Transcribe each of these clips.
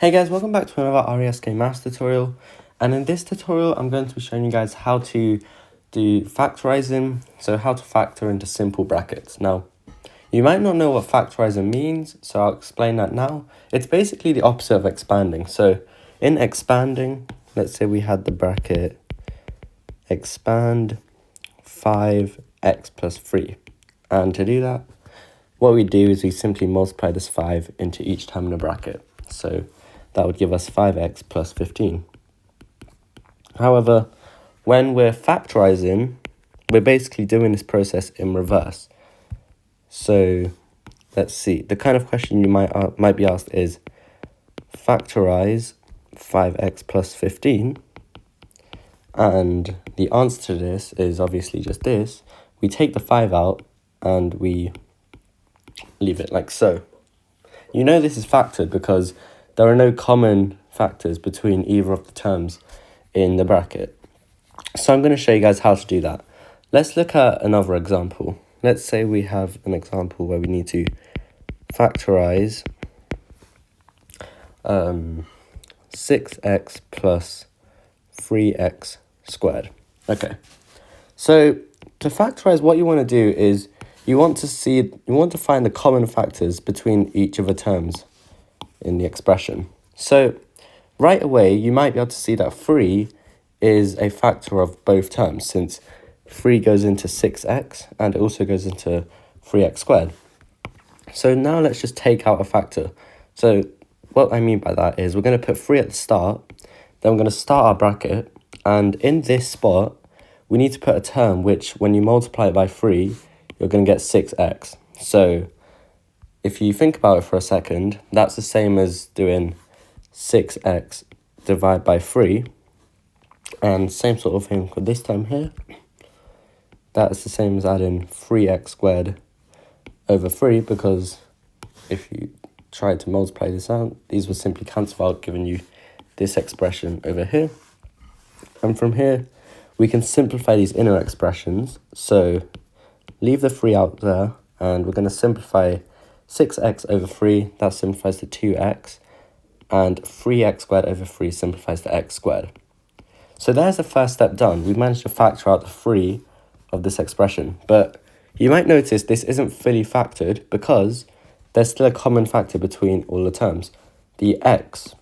Hey guys, welcome back to another RESK Maths tutorial, and in this tutorial I'm going to be showing you guys how to do factorizing, so how to factor into simple brackets. Now, you might not know what factorizing means, so I'll explain that now. It's basically the opposite of expanding. So in expanding, let's say we had the bracket expand 5x plus 3, and to do that, what we do is we simply multiply this 5 into each term in the bracket. So that would give us 5x plus 15. However, when we're factorizing, we're basically doing this process in reverse. So let's see. The kind of question you might be asked is factorize 5x plus 15. And the answer to this is obviously just this. We take the 5 out and we leave it like so. You know this is factored because there are no common factors between either of the terms in the bracket. So I'm going to show you guys how to do that. Let's look at another example. Let's say we have an example where we need to factorize 6x plus 3x squared. Okay, so to factorize, what you want to do is you want to find the common factors between each of the terms in the expression. So right away, you might be able to see that 3 is a factor of both terms, since 3 goes into 6x and it also goes into 3x squared. So now let's just take out a factor. So what I mean by that is we're going to put 3 at the start, then we're going to start our bracket, and in this spot, we need to put a term which, when you multiply it by 3, you're going to get 6x. So if you think about it for a second, that's the same as doing 6x divided by 3. And same sort of thing for this term here. That's the same as adding 3x squared over 3, because if you try to multiply this out, these will simply cancel out, giving you this expression over here. And from here, we can simplify these inner expressions. So leave the 3 out there, and we're going to simplify 6x over 3, that simplifies to 2x, and 3x squared over 3 simplifies to x squared. So there's the first step done. We managed to factor out the 3 of this expression, but you might notice this isn't fully factored because there's still a common factor between all the terms, the x.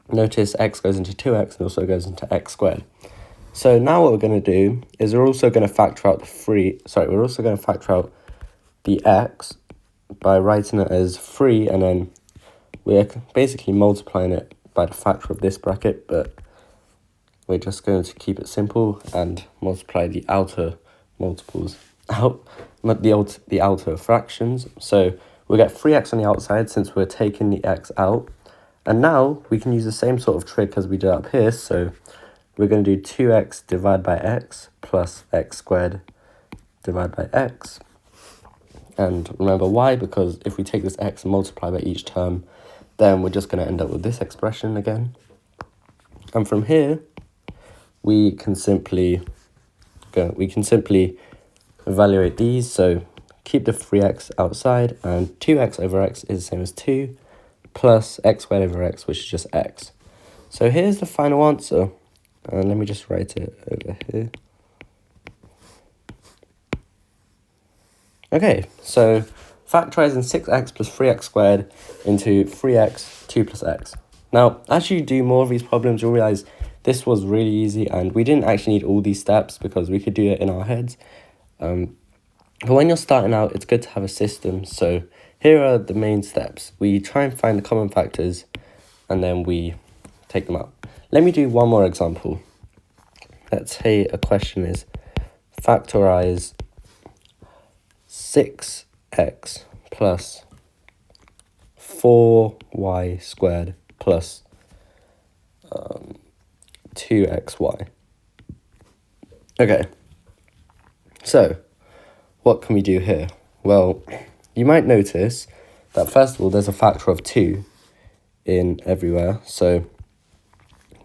Notice x goes into 2x and also goes into x squared. So now what we're going to do is we're also going to factor out the x by writing it as 3, and then we're basically multiplying it by the factor of this bracket, but we're just going to keep it simple and multiply the outer multiples out, not the outer fractions. So we'll get 3x on the outside since we're taking the x out. And now we can use the same sort of trick as we did up here. So we're going to do 2x divided by x plus x squared divided by x. And remember why? Because if we take this x and multiply by each term, then we're just going to end up with this expression again. And from here, we can simply evaluate these. So keep the 3x outside, and 2x over x is the same as 2, plus x squared over x, which is just x. So here's the final answer. And let me just write it over here. Okay, so factorizing 6x plus 3x squared into 3x, 2 plus x. Now, as you do more of these problems, you'll realize this was really easy, and we didn't actually need all these steps because we could do it in our heads. But when you're starting out, it's good to have a system. So here are the main steps. We try and find the common factors, and then we take them out. Let me do one more example. Let's say a question is factorize 6x plus 4y squared plus 2xy. Okay, so what can we do here? Well, you might notice that first of all, there's a factor of 2 in everywhere. So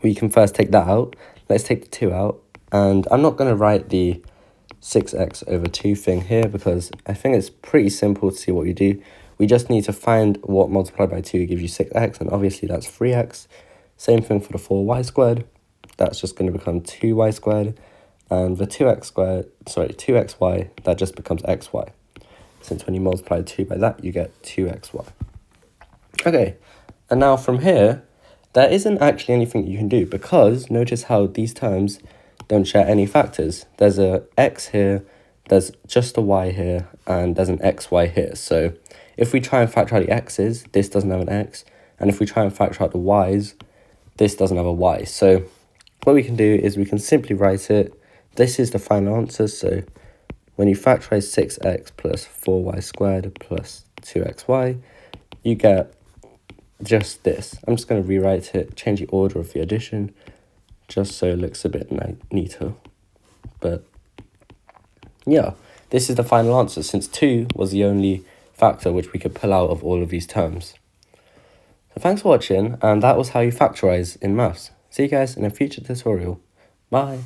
we can first take that out. Let's take the 2 out. And I'm not going to write the 6x over 2 thing here because I think it's pretty simple to see what we do. we just need to find what multiplied by 2 gives you 6x, and obviously that's 3x. Same thing for the 4y squared. That's just going to become 2y squared. And the 2xy, that just becomes xy. Since when you multiply 2 by that, you get 2xy. Okay, and now from here, there isn't actually anything you can do, because notice how these terms don't share any factors. There's a x here, there's just a y here, and there's an xy here. So if we try and factor out the x's, this doesn't have an x. And if we try and factor out the y's, this doesn't have a y. So what we can do is we can simply write it. This is the final answer. So when you factorize 6x plus 4y squared plus 2xy, you get just this. I'm just going to rewrite it, change the order of the addition, just so it looks a bit neater. But yeah, this is the final answer, since 2 was the only factor which we could pull out of all of these terms. So thanks for watching, and that was how you factorize in maths. See you guys in a future tutorial. Bye.